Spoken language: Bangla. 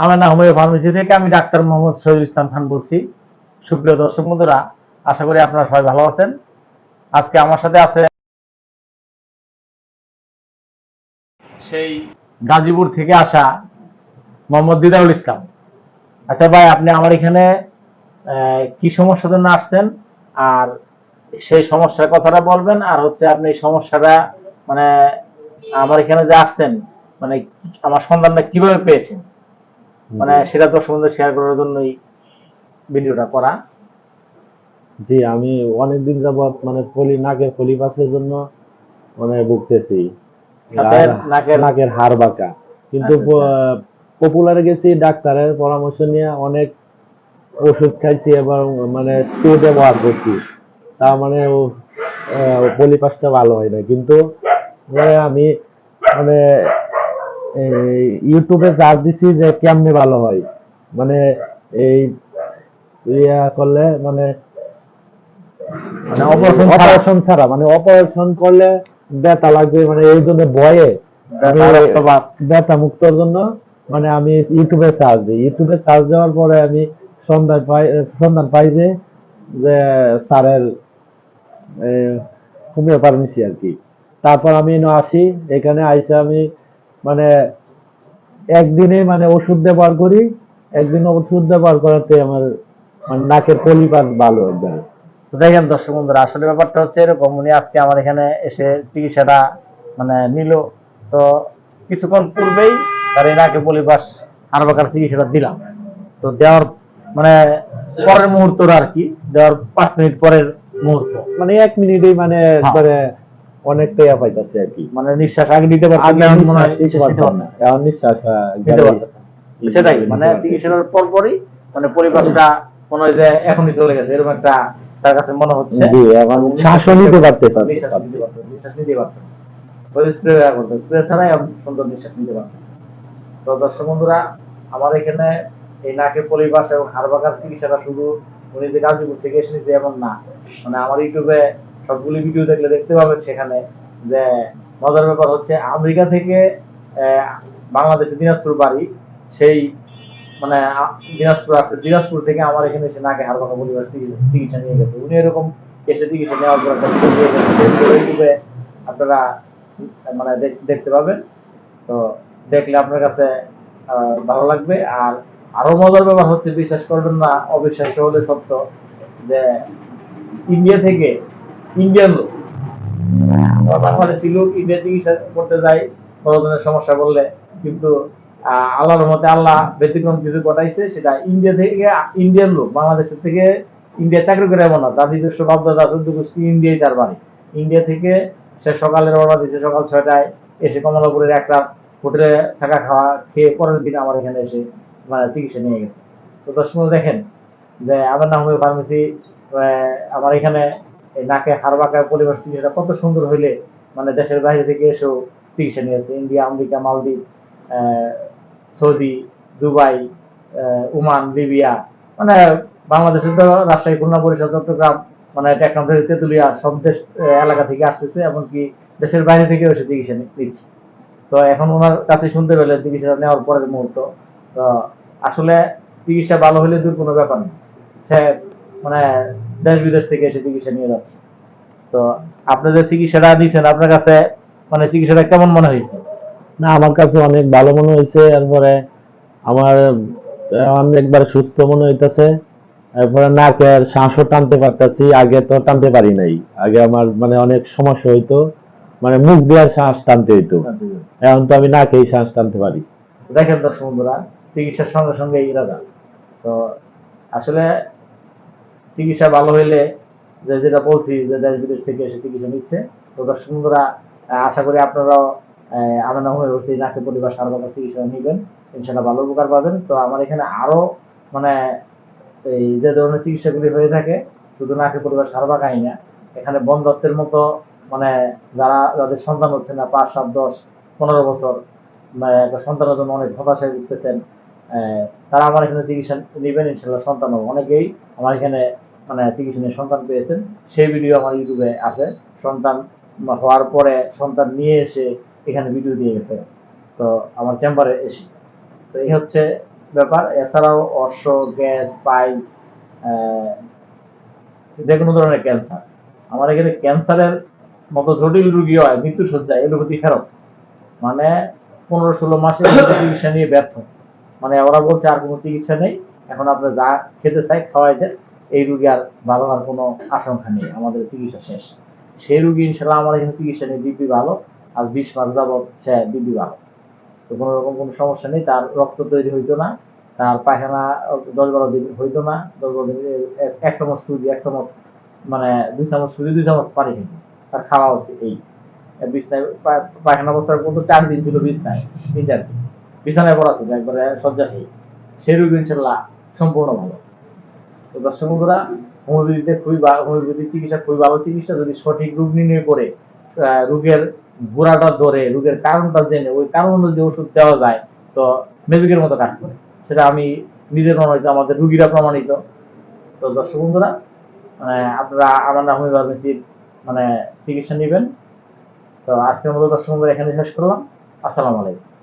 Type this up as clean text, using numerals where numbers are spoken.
আমার নাম হোমিও ফার্মেসি থেকে আমি ডাক্তার মোহাম্মদ শহীদুল ইসলাম খান বলছি। সুপ্রিয় দর্শক বন্ধুরা, আশা করি আপনারা সবাই ভালো আছেন। আজকে আমার সাথে আছে সেই গাজীপুর থেকে আসা মোহাম্মদ দিদারুল ইসলাম। আচ্ছা ভাই, আপনি আমার এখানে কি সমস্যার জন্য আসছেন, আর সেই সমস্যার কথাটা বলবেন, আর হচ্ছে আপনি এই সমস্যাটা মানে আমার এখানে যে আসছেন, মানে আমার সন্ধানটা কিভাবে পেয়েছেন, মানে জি সেটা দর্শক বন্ধু শেয়ার করার জন্যই ভিডিওটা করা। জি আমি অনেকদিন যাবত মানে নাকের পলিপাসের জন্য মানে ভুগতেছি। সাথে আর নাকের নাকের হাড় বাঁকা, কিন্তু আচ্ছা আচ্ছা পপুলারে গেছি, ডাক্তারের পরামর্শ নিয়ে অনেক ওষুধ খাইছি এবং মানে স্প্রে ব্যবহার করছি, তা মানে পলিপাসটা ভালো হয় না। কিন্তু আমি মানে ইউটিউবে সার্চ দিছি যে কেমনে ভালো হয়, মানে এই ইয়া করলে মানে মানে অপারেশন ছাড়া অপারেশন ছাড়া, মানে অপারেশন করলে ব্যথা লাগবে, মানে এই জন্য ভয়ে আমি ব্যথা রক্তপাত। ব্যথা মুক্তর জন্য মানে আমি ইউটিউবে সার্চ দিই। ইউটিউবে সার্চ দেওয়ার পরে আমি সন্ধান পাই যে যে স্যারের হোমিও ফার্মেসি আর কি। তারপর আমি আসি, এখানে আইসা আমি মানে একদিনে মানে ওষুধ ব্যবহার করি। একদিন ওষুধ ব্যবহার করাতে আমার মানে নাকের পলিপাস ভালো একবারে। তো দেখেন দর্শক বন্ধুরা, আসলে ব্যাপারটা হচ্ছে এরকম, উনি আজকে আমার এখানে এসে চিকিৎসাটা মানে নিল। তো কিছুক্ষণ পূর্বেই তার এই নাকে পলিপাস হাড়বাঁকার চিকিৎসাটা দিলাম। তো দেওয়ার মানে পরের মুহূর্তটা আর কি, দেওয়ার 5 মিনিট পরের মুহূর্ত, মানে 1 মিনিটেই মানে হ্যাঁ, একবারে অনেকটা পাইতেছে আর কি। মানে নিঃশ্বাস আগে নিতে পারতেন আগে না, এখন মনে নিঃশ্বাস হয় নিতে নিঃশ্বাস নিতে পারতাম না, পারতেছেন, এখন নিঃশ্বাস নিতে একবারে পারতেছেন। সেটাই ইজিভাবে মানে নিতে পারতেছি। চিকিৎসার পরপরই মানে পরিপাকটা মনে হয় যে এখনই চলে গেছে, এরকম একটা তার কাছে মনে হচ্ছে। জি, এখন এবং শ্বাসও নিতে নিঃশ্বাস পারছি। নিতে পারতো, নিঃশ্বাস নিতে পারতো, ওই স্প্রে ব্যবহার করতো, স্প্রে ছাড়াই আমি সুন্দর নিঃশ্বাস নিতে পারতেছে। তো দর্শক বন্ধুরা, আমার এখানে এই নাকের পলিপাস এবং হাড় ভাঙার চিকিৎসাটা শুধু উনি যে গাজীপুর থেকে এসে নিচ্ছে এমন না, মানে আমার ইউটিউবে সবগুলি ভিডিও দেখলে দেখতে পাবেন সেখানে যে মজার ব্যাপার হচ্ছে আমেরিকা থেকে বাংলাদেশে দিনাজপুর বাড়ি, সেই মানে দিনাজপুর আসছে, দিনাজপুর থেকে আমার এখানে এসে নাকে হাড় ভাঙা পলিপাস চিকিৎসা নিয়ে গেছে। উনি এরকম এসে চিকিৎসা নেওয়ার পর একটা ভিডিও দিয়ে গেছে, সেই ভিডিও ইউটিউবে আপনারা মানে দেখতে পাবেন। তো দেখলে আপনার কাছে ভালো লাগবে। আর আরো মজার ব্যাপার হচ্ছে, বিশ্বাস করবেন না, অবিশ্বাস্য হলে সত্য, যে ইন্ডিয়া থেকে ইন্ডিয়ান লোক, বাংলাদেশি লোক ইন্ডিয়া চিকিৎসা করতে যায় কোনো ধরনের সমস্যা বললে, কিন্তু আল্লাহর রহমতে আল্লাহ ব্যতিক্রম কিছু ঘটাইছে, সেটা ইন্ডিয়া থেকে ইন্ডিয়ান লোক বাংলাদেশের থেকে ইন্ডিয়া চাকরি করে এমন না, তার নিজস্ব বাপদাদা চোদ্দ গোষ্ঠী ইন্ডিয়ায় তার বাড়ি। ইন্ডিয়া থেকে সে সকালে রওনা দিয়েছে সকাল 6টায়, এসে কমলাপুরের একটা হোটেলে থাকা খাওয়া খেয়ে পরের দিন আমার এখানে এসে মানে চিকিৎসা নিয়ে গেছে। তো দর্শক দেখেন যে আমার নাম হোমিও ফার্মেসি, আমার এখানে এই নাকে হাড় বাঁকা পরিবার চিকিৎসা কত সুন্দর হইলে মানে দেশের বাইরে থেকে এসেও চিকিৎসা নিয়েছে, ইন্ডিয়া, আমেরিকা, মালদ্বীপ, সৌদি, দুবাই, ওমান, লিবিয়া, মানে বাংলাদেশের তো রাজশাহী, খুলনা, বরিশাল, চট্টগ্রাম, মানে টেকনাফ, তেতুলিয়া সব দেশ এলাকা থেকে আসতেছে, এমনকি দেশের বাইরে থেকেও এসে চিকিৎসা নিচ্ছে। তো এখন ওনার কাছে শুনতে পেলেন চিকিৎসা নেওয়ার পরের মুহূর্ত। তো আসলে চিকিৎসা ভালো হলে দূর কোনো ব্যাপার না, সে মানে দেশ বিদেশ থেকে এসে চিকিৎসা নিয়ে যাচ্ছে। তো আপনি যে চিকিৎসাটা নিয়েছেন, আপনার কাছে মানে চিকিৎসাটা কেমন মনে হয়েছে? না, আমার কাছে অনেক ভালো মনে হয়েছে। এরপরে আমার আমি একবার সুস্থ মনে হইতেছে। এরপরে নাকের শ্বাসও টানতে পারতাছি, আগে তো টানতে পারি নাই। আগে আমার মানে অনেক সমস্যা হইতো, মানে মুখ দেওয়ার শ্বাস টানতে হইতো। এখন তো আমি নাকেই শ্বাস টানতে পারি। দেখেন দর্শক বন্ধুরা, চিকিৎসার সঙ্গে সঙ্গে ইরাদা। তো আসলে চিকিৎসা ভালো হইলে, যে যেটা বলছি যে দেশ বিদেশ থেকে এসে চিকিৎসা নিচ্ছে। তো দর্শক বন্ধুরা, আশা করি আপনারাও আমার নাম হয়ে বসে নাকি পরিবার সারবাকার চিকিৎসা নিবেন, ইনশাল্লাহ ভালো উপকার পাবেন। তো আমার এখানে আরো মানে এই যে ধরনের চিকিৎসাগুলি হয়ে থাকে, শুধু নাকি পরিবার সারবাকাই না, এখানে বন্ধত্বের মতো মানে যাদের সন্তান হচ্ছে না, 5, 7, 10, 15 বছর একটা সন্তানের জন্য অনেক হতাশায় ভুগতেছেন, তারা আমার এখানে চিকিৎসা নেবেন, ইনশাল্লাহ সন্তান হবে। অনেকেই আমার এখানে মানে চিকিৎসা নিয়ে সন্তান পেয়েছেন, সেই ভিডিও আমার ইউটিউবে আছে। সন্তান হওয়ার পরে সন্তান নিয়ে এসে এখানে ভিডিও দিয়ে গেছে, তো আমার চেম্বারে এসে। তো এই হচ্ছে ব্যাপার। এছাড়াও অর্শ, গ্যাস, পাইলস, যে কোনো ধরনের ক্যান্সার, আমার এখানে ক্যান্সারের মতো জটিল রোগী হয় মৃত্যু সজ্জায় এলোপ্যাথি ফেরত, মানে 15-16 মাসে চিকিৎসা নিয়ে ব্যর্থ, মানে ওরা বলছে আর কোনো চিকিৎসা নেই, এখন আপনি যা খেতে চাই খাওয়াই দেন, এই রোগী আর ভালো হওয়ার কোনো আশঙ্কা নেই, আমাদের চিকিৎসা শেষ। সেই রোগী ইনশাল্লাহ আমার এখানে চিকিৎসা নিয়ে দিব্যি ভালো, আজ 20 মাস যাবৎ সে দিব্যি ভালো, তো কোনো রকম কোনো সমস্যা নেই, তার রক্ত তৈরি হইতো না, তার পায়খানা 10-12 দিন হইতো না, 10-12 দিন 1 চামচ সুজি, 1 চামচ মানে 2 চামচ সুজি, 2 চামচ পানি খেত, তার খাওয়া উচিত এই বিছনায় পায়খানা অবস্থার পর্যন্ত 4 দিন ছিল বিছনায়, 3-4 দিন বিছানায় পড়া ছিল একবারে শয্যা খেয়ে, সেই রোগী ইনশাল্লাহ সম্পূর্ণ ভালো। তো দর্শক বন্ধুরা, হোমিওপ্যাথিতে হোমিওপ্যাথি চিকিৎসা খুবই ভালো চিকিৎসা, যদি সঠিক রোগ নির্ণয় করে রোগের গোড়াটা ধরে রোগের কারণটা জেনে ওই কারণ অনুযায়ী ওষুধ দেওয়া যায়, তো ম্যাজিকের মতো কাজ করে, সেটা আমি নিজে প্রমাণিত, আমাদের রুগীরা প্রমাণিত। তো দর্শক বন্ধুরা, আপনারা আমার নাম হোমিওপ্যাথির চিকিৎসা নেবেন। তো আজকের মতো দর্শক বন্ধুরা এখানে শেষ করলাম। আসসালামু আলাইকুম।